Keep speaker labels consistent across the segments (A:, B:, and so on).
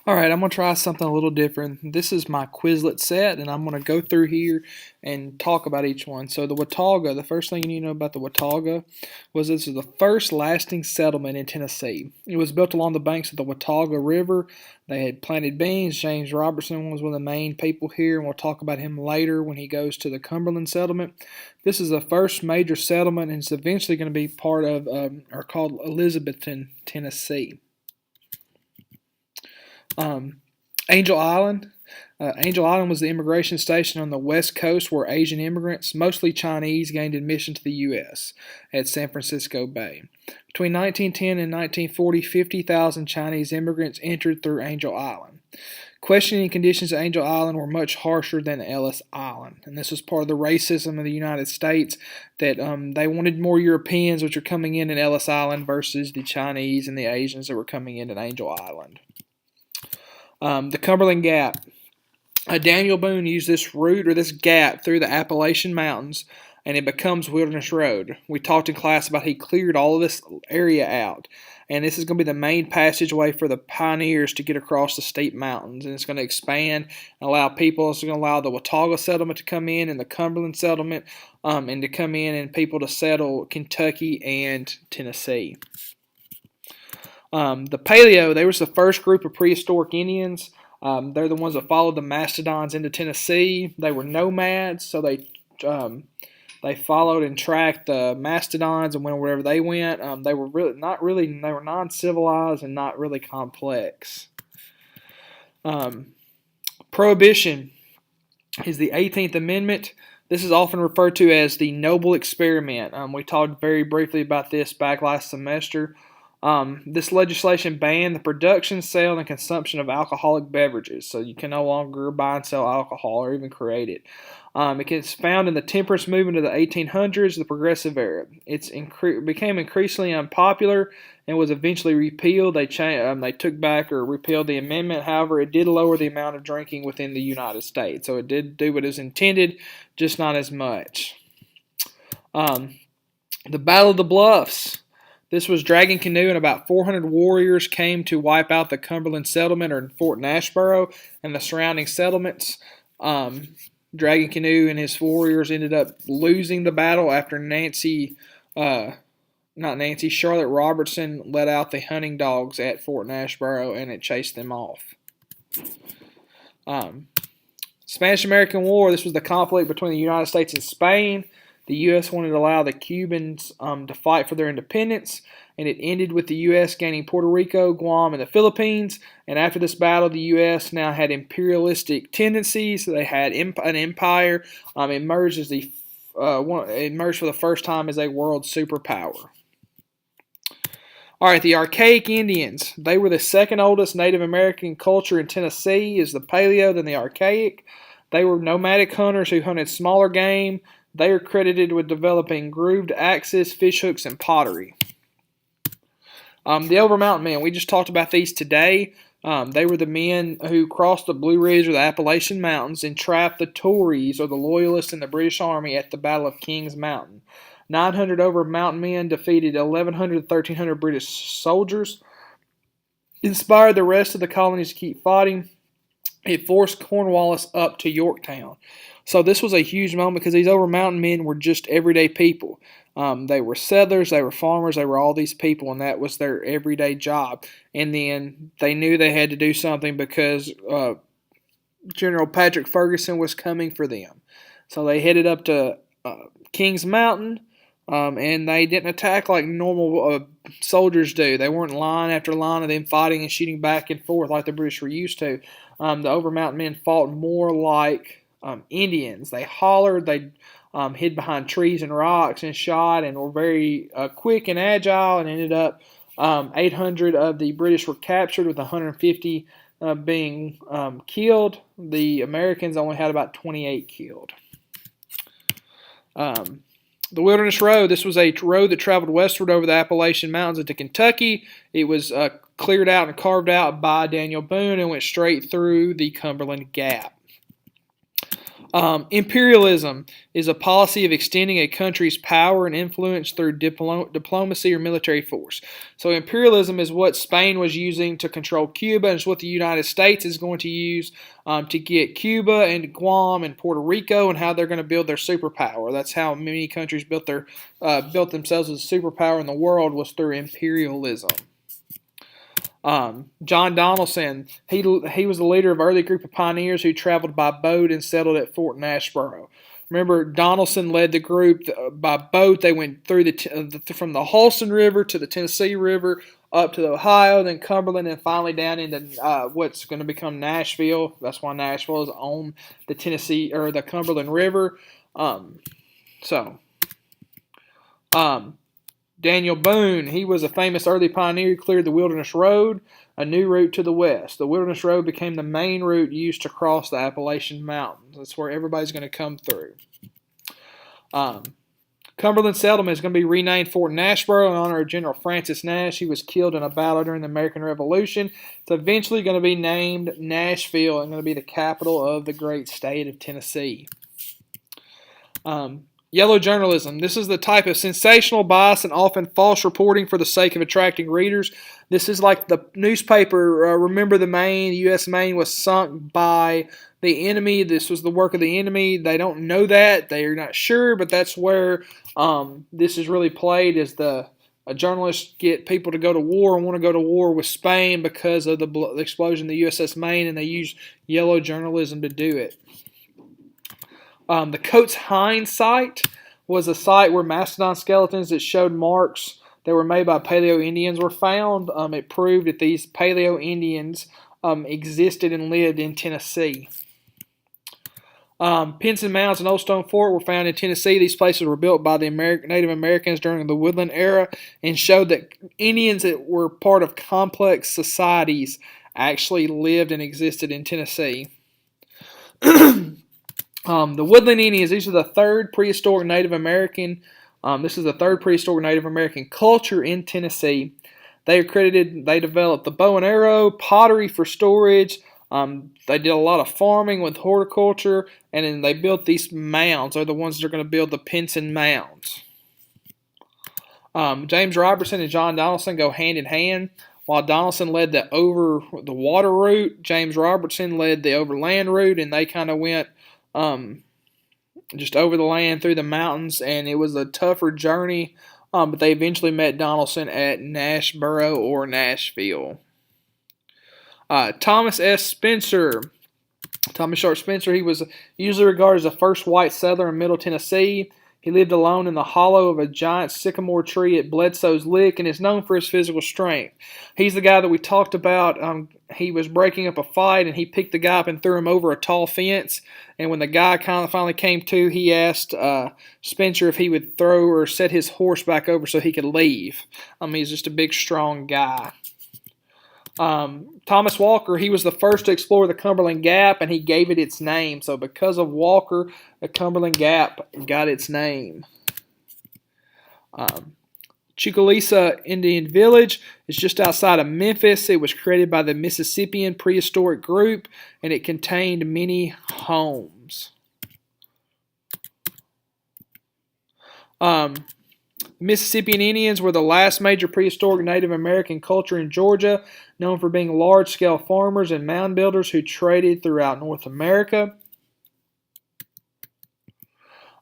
A: All right, I'm going to try something a little different. This is my Quizlet set, and I'm going to go through here and talk about each one. So the Watauga, the first thing you need to know about the Watauga was this is the first lasting settlement in Tennessee. It was built along the banks of the Watauga River. They had planted beans. James Robertson was one of the main people here, and we'll talk about him later when he goes to the Cumberland settlement. This is the first major settlement, and it's eventually going to be part of, or called Elizabethton, Tennessee. Um, Angel Island. Angel Island was the immigration station on the west coast where Asian immigrants, mostly Chinese, gained admission to the U.S. at San Francisco Bay. Between 1910 and 1940, 50,000 Chinese immigrants entered through Angel Island. Questioning conditions at Angel Island were much harsher than Ellis Island, and this was part of the racism of the United States that they wanted more Europeans, which are coming in Ellis Island, versus the Chinese and the Asians that were coming in at Angel Island. The Cumberland Gap. Daniel Boone used this route or this gap through the Appalachian Mountains, and it becomes Wilderness Road. We talked in class about he cleared all of this area out, and this is going to be the main passageway for the pioneers to get across the steep mountains, and it's going to expand and allow people. It's going to allow the Watauga settlement to come in and the Cumberland settlement, and to come in and people to settle Kentucky and Tennessee. The Paleo, they was the first group of prehistoric Indians. They're the ones that followed the mastodons into Tennessee. They were nomads, so they followed and tracked the mastodons and went wherever they went. They were they were non-civilized and not really complex. Prohibition is the 18th Amendment. This is often referred to as the Noble Experiment. We talked very briefly about this back last semester. This legislation banned the production, sale, and consumption of alcoholic beverages, so you can no longer buy and sell alcohol or even create it. It is found in the temperance movement of the 1800s, the Progressive Era. It became increasingly unpopular and was eventually repealed. They took back or repealed the amendment. However, it did lower the amount of drinking within the United States, so it did do what it was intended, just not as much. The Battle of the Bluffs. This was Dragon Canoe, and about 400 warriors came to wipe out the Cumberland settlement or Fort Nashboro and the surrounding settlements. Dragon Canoe and his warriors ended up losing the battle after Charlotte Robertson let out the hunting dogs at Fort Nashboro, and it chased them off. Spanish-American War. This was the conflict between the United States and Spain. The U.S. wanted to allow the Cubans to fight for their independence, and it ended with the U.S. gaining Puerto Rico, Guam, and the Philippines. And after this battle, the U.S. now had imperialistic tendencies. They had an empire. It emerged for the first time as a world superpower. All right, the Archaic Indians. They were the second oldest Native American culture in Tennessee. Is the Paleo, then the Archaic. They were nomadic hunters who hunted smaller game. They are credited with developing grooved axes, fishhooks, and pottery. The Overmountain Men. We just talked about these today. They were the men who crossed the Blue Ridge or the Appalachian Mountains and trapped the Tories or the Loyalists in the British Army at the Battle of Kings Mountain. 900 Overmountain men defeated 1,100 to 1,300 British soldiers. Inspired the rest of the colonies to keep fighting. It forced Cornwallis up to Yorktown. So this was a huge moment because these Overmountain men were just everyday people. They were settlers, they were farmers, they were all these people, and that was their everyday job. And then they knew they had to do something because General Patrick Ferguson was coming for them. So they headed up to Kings Mountain, and they didn't attack like normal soldiers do. They weren't line after line of them fighting and shooting back and forth like the British were used to. The Overmountain men fought more like Indians. They hollered, they hid behind trees and rocks and shot, and were very quick and agile, and ended up 800 of the British were captured with 150 being killed. The Americans only had about 28 killed. The Wilderness Road. This was a road that traveled westward over the Appalachian Mountains into Kentucky. It was cleared out and carved out by Daniel Boone and went straight through the Cumberland Gap. Imperialism is a policy of extending a country's power and influence through diplomacy or military force. So imperialism is what Spain was using to control Cuba, and it's what the United States is going to use to get Cuba and Guam and Puerto Rico, and how they're going to build their superpower. That's how many countries built themselves as a superpower in the world, was through imperialism. John Donaldson, he was the leader of an early group of pioneers who traveled by boat and settled at Fort Nashboro. Remember, Donaldson led the group by boat. They went through from the Holston River to the Tennessee River, up to the Ohio, then Cumberland, and finally down into what's going to become Nashville. That's why Nashville is on the Tennessee or the Cumberland River. Daniel Boone, he was a famous early pioneer who cleared the Wilderness Road, a new route to the west. The Wilderness Road became the main route used to cross the Appalachian Mountains. That's where everybody's going to come through. Cumberland Settlement is going to be renamed Fort Nashboro in honor of General Francis Nash. He was killed in a battle during the American Revolution. It's eventually going to be named Nashville and going to be the capital of the great state of Tennessee. Yellow journalism. This is the type of sensational, bias, and often false reporting for the sake of attracting readers. This is like the newspaper, remember the Maine, the U.S. Maine was sunk by the enemy. This was the work of the enemy. They don't know that. They are not sure, but that's where this is really played, is journalists get people to go to war and want to go to war with Spain because of the explosion of the USS Maine, and they use yellow journalism to do it. The Coates Hines site was a site where mastodon skeletons that showed marks that were made by Paleo Indians were found. It proved that these Paleo Indians existed and lived in Tennessee. Pinson Mounds and Old Stone Fort were found in Tennessee. These places were built by the Native Americans during the Woodland era and showed that Indians that were part of complex societies actually lived and existed in Tennessee. The Woodland Indians, these are the third prehistoric Native American. This is the third prehistoric Native American culture in Tennessee. They developed the bow and arrow, pottery for storage. They did a lot of farming with horticulture, and then they built these mounds. They're the ones that are going to build the Pinson Mounds. James Robertson and John Donaldson go hand in hand. While Donaldson led the water route, James Robertson led the overland route, and they kind of went just over the land through the mountains, and it was a tougher journey, but they eventually met Donaldson at Nashboro or Nashville. Thomas S. Spencer. Thomas Sharp Spencer, he was usually regarded as the first white settler in Middle Tennessee. He lived alone in the hollow of a giant sycamore tree at Bledsoe's Lick and is known for his physical strength. He's the guy that we talked about. He was breaking up a fight, and he picked the guy up and threw him over a tall fence. And when the guy kind of finally came to, he asked Spencer if he would throw or set his horse back over so he could leave. He's just a big, strong guy. Thomas Walker, he was the first to explore the Cumberland Gap, and he gave it its name. So because of Walker, the Cumberland Gap got its name. Chucalissa Indian Village is just outside of Memphis. It was created by the Mississippian Prehistoric Group, and it contained many homes. Mississippian Indians were the last major prehistoric Native American culture in Georgia, known for being large-scale farmers and mound builders who traded throughout North America.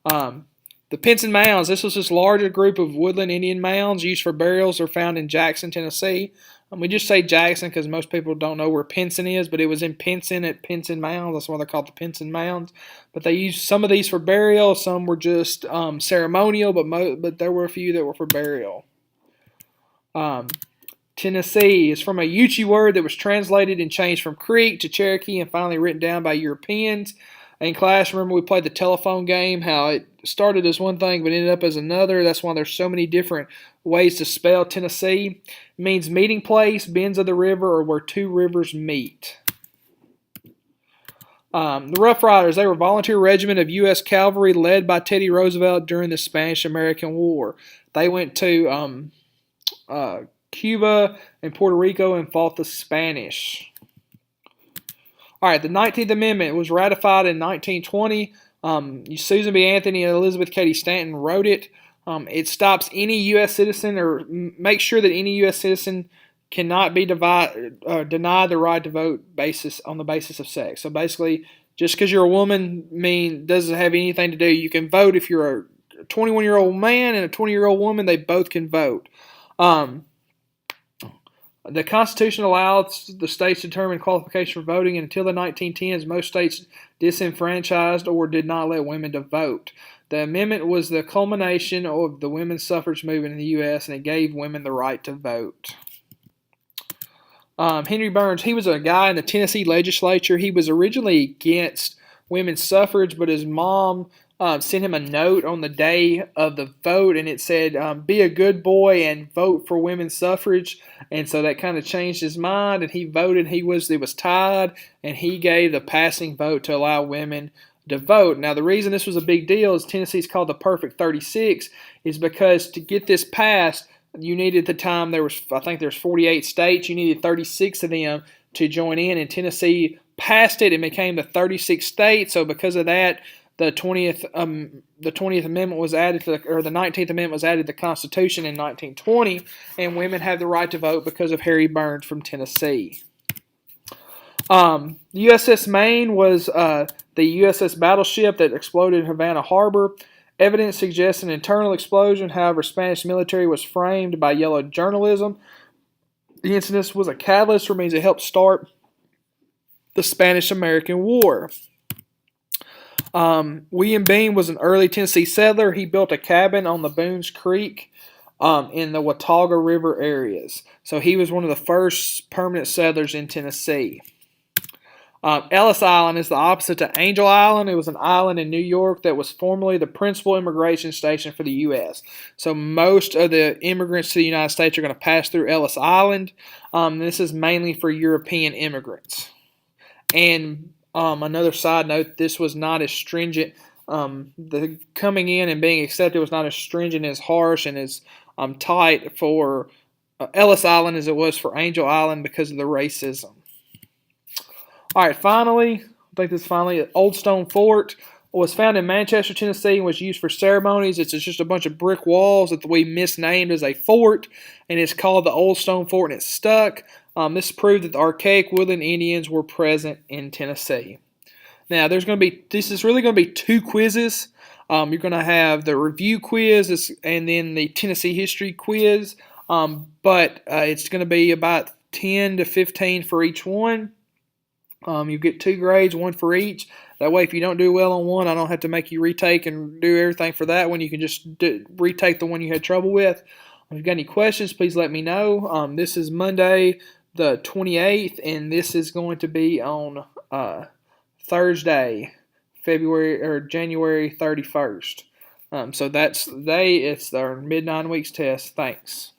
A: The Pinson Mounds, this was this larger group of woodland Indian mounds used for burials, are found in Jackson, Tennessee. We just say Jackson because most people don't know where Pinson is, but it was in Pinson at Pinson Mounds. That's why they're called the Pinson Mounds. But they used some of these for burial. Some were just ceremonial, but there were a few that were for burial. Tennessee is from a Yuchi word that was translated and changed from Creek to Cherokee and finally written down by Europeans. In class, remember we played the telephone game, how it started as one thing but ended up as another. That's why there's so many different ways to spell Tennessee. It means meeting place, bends of the river, or where two rivers meet. The Rough Riders, they were a volunteer regiment of U.S. cavalry led by Teddy Roosevelt during the Spanish-American War. They went to Cuba and Puerto Rico and fought the Spanish. All right, the 19th Amendment was ratified in 1920. Susan B. Anthony and Elizabeth Cady Stanton wrote it. It stops any U.S. citizen or makes sure that any U.S. citizen cannot be denied the right to vote on the basis of sex. So basically, just because you're a woman doesn't have anything to do. You can vote if you're a 21-year-old man and a 20-year-old woman. They both can vote. The Constitution allows the states to determine qualification for voting, and until the 1910s, most states disenfranchised or did not let women to vote. The amendment was the culmination of the women's suffrage movement in the U.S., and it gave women the right to vote. Henry Burns, he was a guy in the Tennessee legislature. He was originally against women's suffrage, but his mom sent him a note on the day of the vote, and it said, be a good boy and vote for women's suffrage. And so that kind of changed his mind, and he voted. It was tied, and he gave the passing vote to allow women to vote. Now, the reason this was a big deal is Tennessee's called the Perfect 36 is because to get this passed, you needed at the time, I think there's 48 states. You needed 36 of them to join in, and Tennessee passed it and became the 36th state. So because of that, the 20th Amendment was added to the 19th Amendment was added to the Constitution in 1920, and women have the right to vote because of Harry Burns from Tennessee. The USS Maine was the USS battleship that exploded in Havana Harbor. Evidence suggests an internal explosion. However, Spanish military was framed by yellow journalism. The incident was a catalyst, or means it helped start the Spanish-American War. William Bean was an early Tennessee settler. He built a cabin on the Boones Creek in the Watauga River areas. So he was one of the first permanent settlers in Tennessee. Ellis Island is the opposite to Angel Island. It was an island in New York that was formerly the principal immigration station for the U.S. So most of the immigrants to the United States are going to pass through Ellis Island. This is mainly for European immigrants. And another side note, this was not as stringent. The coming in and being accepted was not as stringent, as harsh, and as tight for Ellis Island as it was for Angel Island because of the racism. All right, finally, Old Stone Fort was found in Manchester, Tennessee, and was used for ceremonies. It's just a bunch of brick walls that we misnamed as a fort, and it's called the Old Stone Fort, and it's stuck. This proved that the archaic woodland Indians were present in Tennessee. Now, this is really going to be two quizzes. You're going to have the review quiz and then the Tennessee history quiz, but it's going to be about 10 to 15 for each one. You get 2 grades, 1 for each. That way, if you don't do well on one, I don't have to make you retake and do everything for that one. You can just retake the one you had trouble with. If you've got any questions, please let me know. This is Monday the 28th, and this is going to be on Thursday, January 31st. So that's the day. It's our mid-9 weeks test. Thanks.